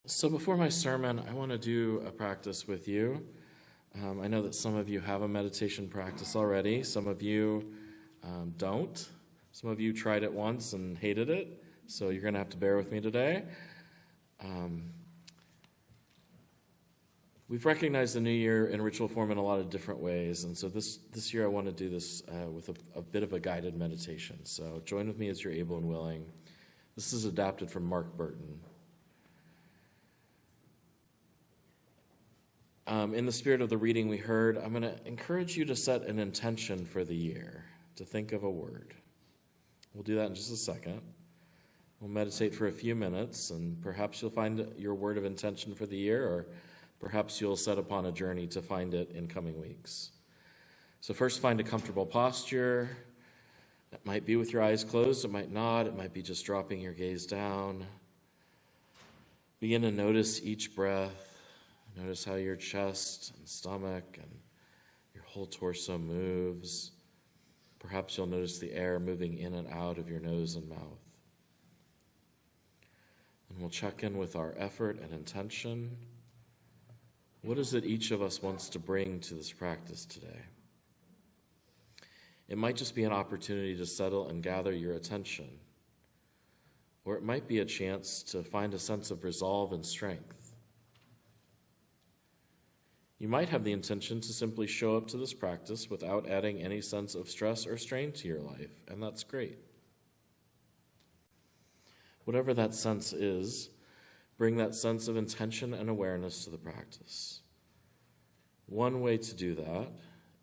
So before my sermon, I want to do a practice with you. I know that some of you have a meditation practice already. Some of you don't. Some of you tried it once and hated it, so you're going to have to bear with me today. We've recognized the new year in ritual form in a lot of different ways, and so this year I want to do this with a bit of a guided meditation. So join with me as you're able and willing. This is adapted from Mark Burton. In the spirit of the reading we heard, I'm going to encourage you to set an intention for the year, to think of a word. We'll do that in just a second. We'll meditate for a few minutes, and perhaps you'll find your word of intention for the year, or perhaps you'll set upon a journey to find it in coming weeks. So first, find a comfortable posture. It might be with your eyes closed, it might not, it might be just dropping your gaze down. Begin to notice each breath. Notice how your chest and stomach and your whole torso moves. Perhaps you'll notice the air moving in and out of your nose and mouth. And we'll check in with our effort and intention. What is it each of us wants to bring to this practice today? It might just be an opportunity to settle and gather your attention. Or it might be a chance to find a sense of resolve and strength. You might have the intention to simply show up to this practice without adding any sense of stress or strain to your life, and that's great. Whatever that sense is, bring that sense of intention and awareness to the practice. One way to do that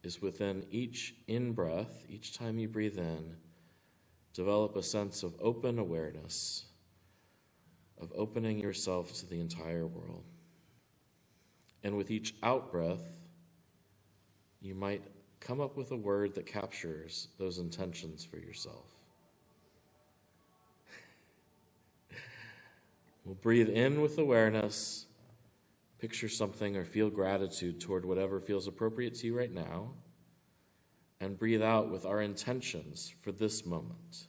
is within each in-breath, each time you breathe in, develop a sense of open awareness, of opening yourself to the entire world. And with each out-breath, you might come up with a word that captures those intentions for yourself. We'll breathe in with awareness, picture something or feel gratitude toward whatever feels appropriate to you right now, and breathe out with our intentions for this moment.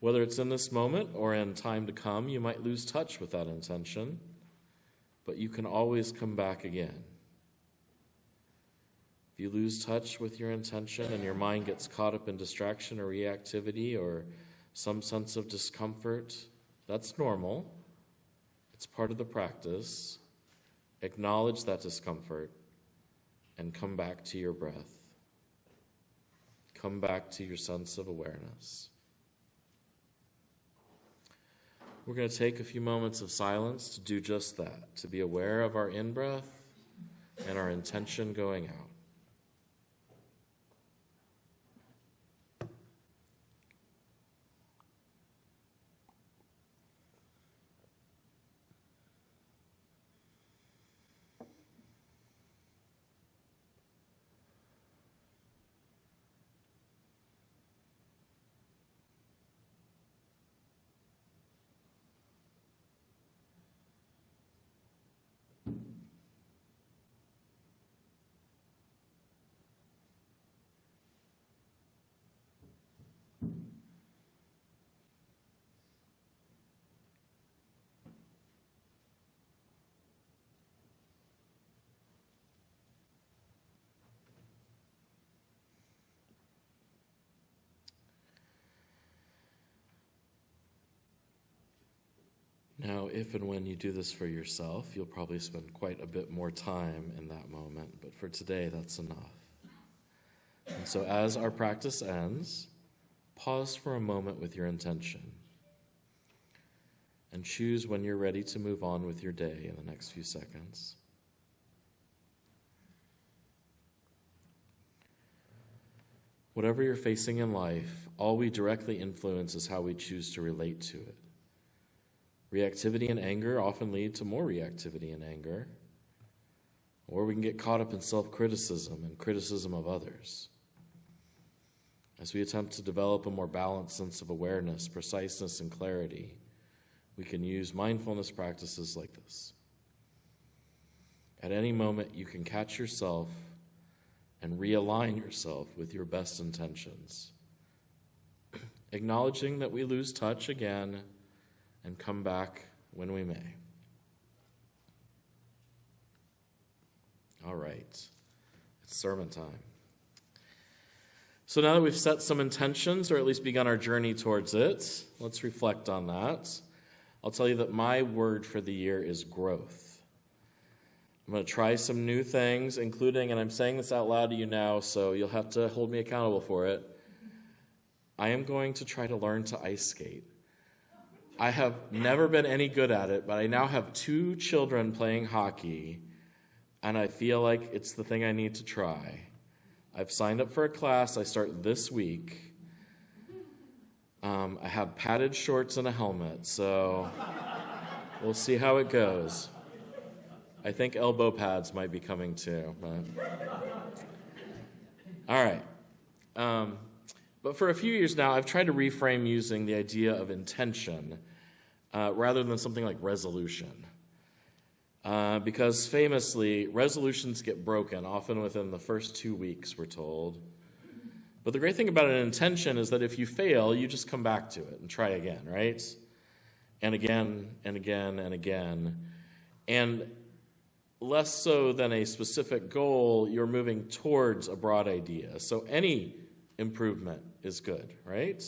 Whether it's in this moment or in time to come, you might lose touch with that intention, but you can always come back again. If you lose touch with your intention and your mind gets caught up in distraction or reactivity or some sense of discomfort, that's normal. It's part of the practice. Acknowledge that discomfort and come back to your breath. Come back to your sense of awareness. We're going to take a few moments of silence to do just that, to be aware of our in-breath and our intention going out. Now, if and when you do this for yourself, you'll probably spend quite a bit more time in that moment, but for today, that's enough. And so as our practice ends, pause for a moment with your intention and choose when you're ready to move on with your day in the next few seconds. Whatever you're facing in life, all we directly influence is how we choose to relate to it. Reactivity and anger often lead to more reactivity and anger, or we can get caught up in self-criticism and criticism of others. As we attempt to develop a more balanced sense of awareness, preciseness, and clarity, we can use mindfulness practices like this. At any moment, you can catch yourself and realign yourself with your best intentions, acknowledging that we lose touch again and come back when we may. All right, it's sermon time. So now that we've set some intentions, or at least begun our journey towards it, let's reflect on that. I'll tell you that my word for the year is growth. I'm going to try some new things, including, and I'm saying this out loud to you now, so you'll have to hold me accountable for it. I am going to try to learn to ice skate. I have never been any good at it, but I now have 2 children playing hockey, and I feel like it's the thing I need to try. I've signed up for a class. I start this week. I have padded shorts and a helmet, so we'll see how it goes. I think elbow pads might be coming too. All right. But for a few years now, I've tried to reframe using the idea of intention rather than something like resolution. Because famously, resolutions get broken, often within the first 2 weeks, we're told. But the great thing about an intention is that if you fail, you just come back to it and try again, right? And again, and again, and again. And less so than a specific goal, you're moving towards a broad idea. So any improvement is good, right?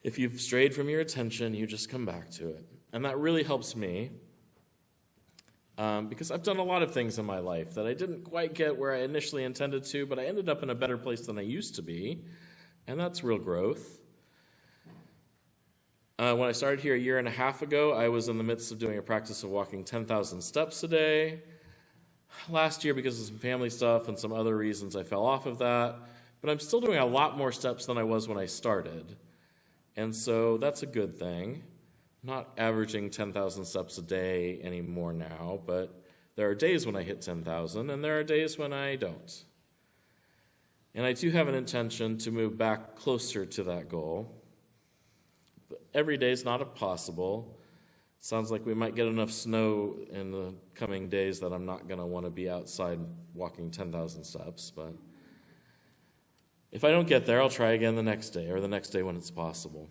If you've strayed from your attention, you just come back to it. And that really helps me. Because I've done a lot of things in my life that I didn't quite get where I initially intended to, but I ended up in a better place than I used to be, and that's real growth. When I started here a year and a half ago, I was in the midst of doing a practice of walking 10,000 steps a day. Last year, because of some family stuff and some other reasons, I fell off of that, but I'm still doing a lot more steps than I was when I started, and so that's a good thing. Not averaging 10,000 steps a day anymore now, but there are days when I hit 10,000, and there are days when I don't. And I do have an intention to move back closer to that goal. But every day is not possible. Sounds like we might get enough snow in the coming days that I'm not going to want to be outside walking 10,000 steps. But if I don't get there, I'll try again the next day, or the next day when it's possible.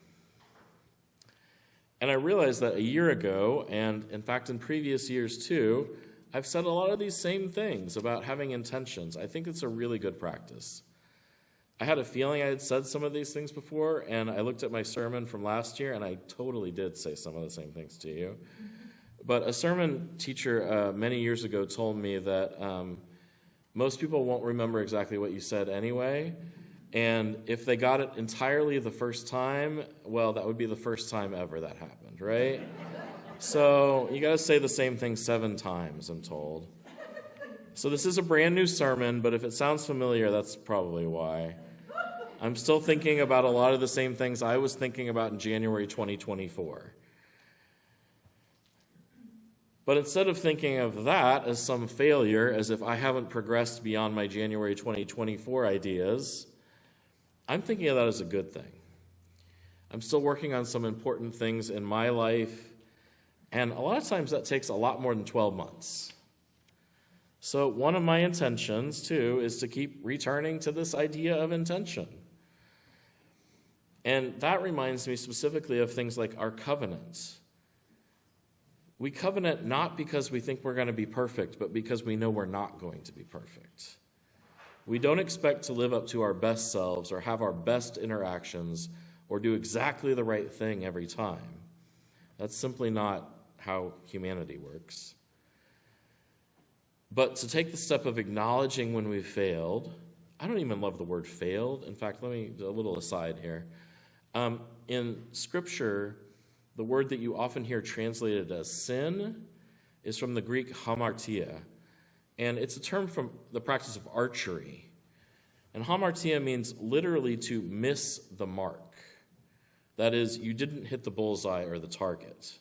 And I realized that a year ago, and in fact in previous years too, I've said a lot of these same things about having intentions. I think it's a really good practice. I had a feeling I had said some of these things before, and I looked at my sermon from last year, and I totally did say some of the same things to you. But a sermon teacher many years ago told me that most people won't remember exactly what you said anyway, and if they got it entirely the first time, well, that would be the first time ever that happened, right? So you got to say the same thing 7 times, I'm told. So this is a brand new sermon, but if it sounds familiar, that's probably why. I'm still thinking about a lot of the same things I was thinking about in January 2024. But instead of thinking of that as some failure, as if I haven't progressed beyond my January 2024 ideas, I'm thinking of that as a good thing. I'm still working on some important things in my life, and a lot of times that takes a lot more than 12 months. So one of my intentions, too, is to keep returning to this idea of intention. And that reminds me specifically of things like our covenants. We covenant not because we think we're going to be perfect, but because we know we're not going to be perfect. We don't expect to live up to our best selves or have our best interactions or do exactly the right thing every time. That's simply not how humanity works. But to take the step of acknowledging when we've failed, I don't even love the word failed. In fact, let me do a little aside here. In Scripture, the word that you often hear translated as sin is from the Greek hamartia. And it's a term from the practice of archery. And hamartia means literally to miss the mark. That is, you didn't hit the bullseye or the target.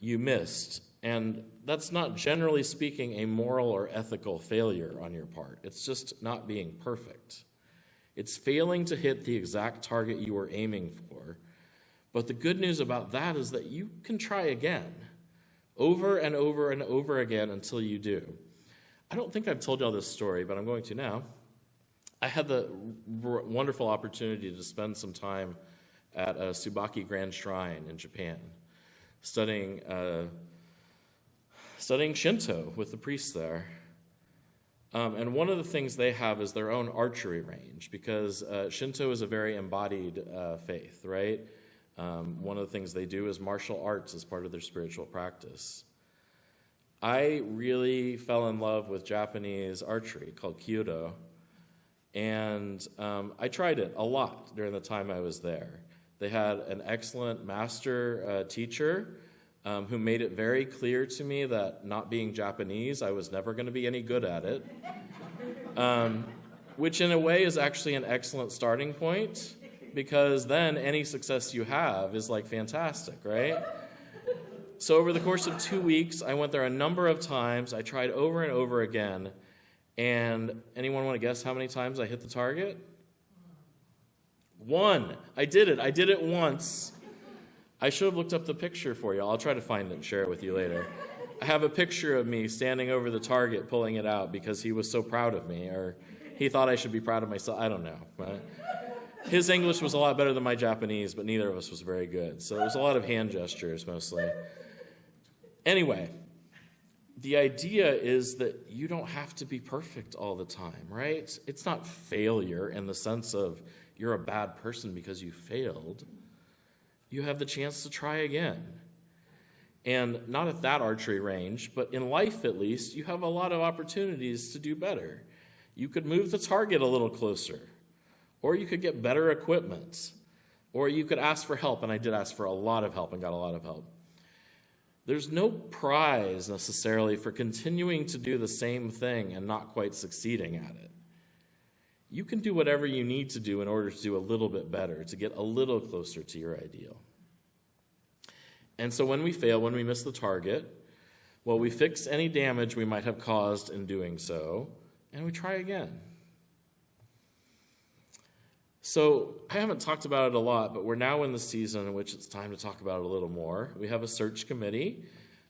You missed. And that's not, generally speaking, a moral or ethical failure on your part. It's just not being perfect. It's failing to hit the exact target you were aiming for. But the good news about that is that you can try again. Over and over and over again until you do. I don't think I've told y'all this story, but I'm going to now. I had the wonderful opportunity to spend some time at a Tsubaki Grand Shrine in Japan, studying Shinto with the priests there. And one of the things they have is their own archery range, because Shinto is a very embodied faith, right? One of the things they do is martial arts as part of their spiritual practice. I really fell in love with Japanese archery called Kyudo, and I tried it a lot during the time I was there. They had an excellent master teacher who made it very clear to me that not being Japanese, I was never going to be any good at it, which in a way is actually an excellent starting point, because then any success you have is like fantastic, right? So over the course of 2 weeks, I went there a number of times. I tried over and over again. And anyone want to guess how many times I hit the target? 1. I did it. I did it once. I should have looked up the picture for you. I'll try to find it and share it with you later. I have a picture of me standing over the target pulling it out because he was so proud of me, or he thought I should be proud of myself. I don't know. But his English was a lot better than my Japanese, but neither of us was very good. So it was a lot of hand gestures mostly. Anyway, the idea is that you don't have to be perfect all the time, right? It's not failure in the sense of you're a bad person because you failed. You have the chance to try again. And not at that archery range, but in life at least, you have a lot of opportunities to do better. You could move the target a little closer, or you could get better equipment, or you could ask for help, and I did ask for a lot of help and got a lot of help. There's no prize necessarily for continuing to do the same thing and not quite succeeding at it. You can do whatever you need to do in order to do a little bit better, to get a little closer to your ideal. And so when we fail, when we miss the target, well, we fix any damage we might have caused in doing so, and we try again. So I haven't talked about it a lot, but we're now in the season in which it's time to talk about it a little more. We have a search committee.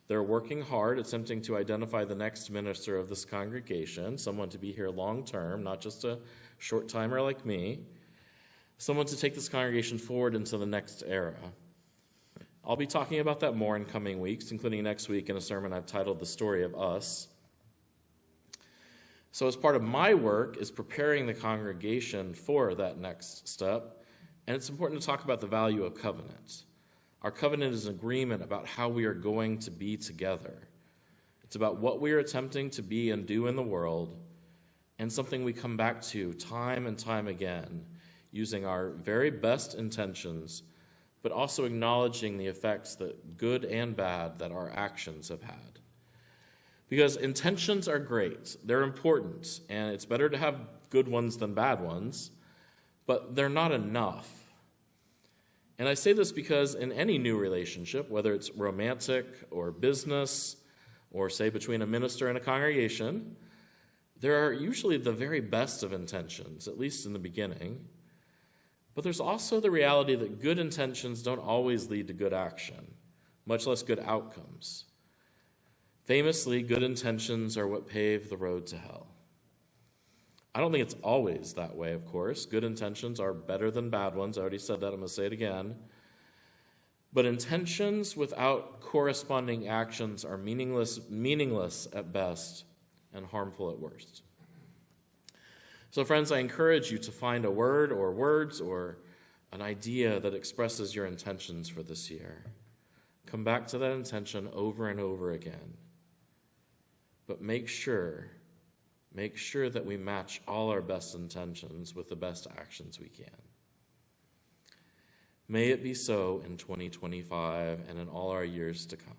They're working hard, attempting to identify the next minister of this congregation, someone to be here long term, not just a short timer like me, someone to take this congregation forward into the next era. I'll be talking about that more in coming weeks, including next week in a sermon I've titled The Story of Us. So as part of my work is preparing the congregation for that next step, and it's important to talk about the value of covenant. Our covenant is an agreement about how we are going to be together. It's about what we are attempting to be and do in the world, and something we come back to time and time again, using our very best intentions, but also acknowledging the effects, that good and bad, that our actions have had. Because intentions are great, they're important, and it's better to have good ones than bad ones, but they're not enough. And I say this because in any new relationship, whether it's romantic or business, or say between a minister and a congregation, there are usually the very best of intentions, at least in the beginning. But there's also the reality that good intentions don't always lead to good action, much less good outcomes. Famously, good intentions are what pave the road to hell. I don't think it's always that way, of course. Good intentions are better than bad ones. I already said that. I'm going to say it again. But intentions without corresponding actions are meaningless at best and harmful at worst. So, friends, I encourage you to find a word or words or an idea that expresses your intentions for this year. Come back to that intention over and over again. But make sure that we match all our best intentions with the best actions we can. May it be so in 2025 and in all our years to come.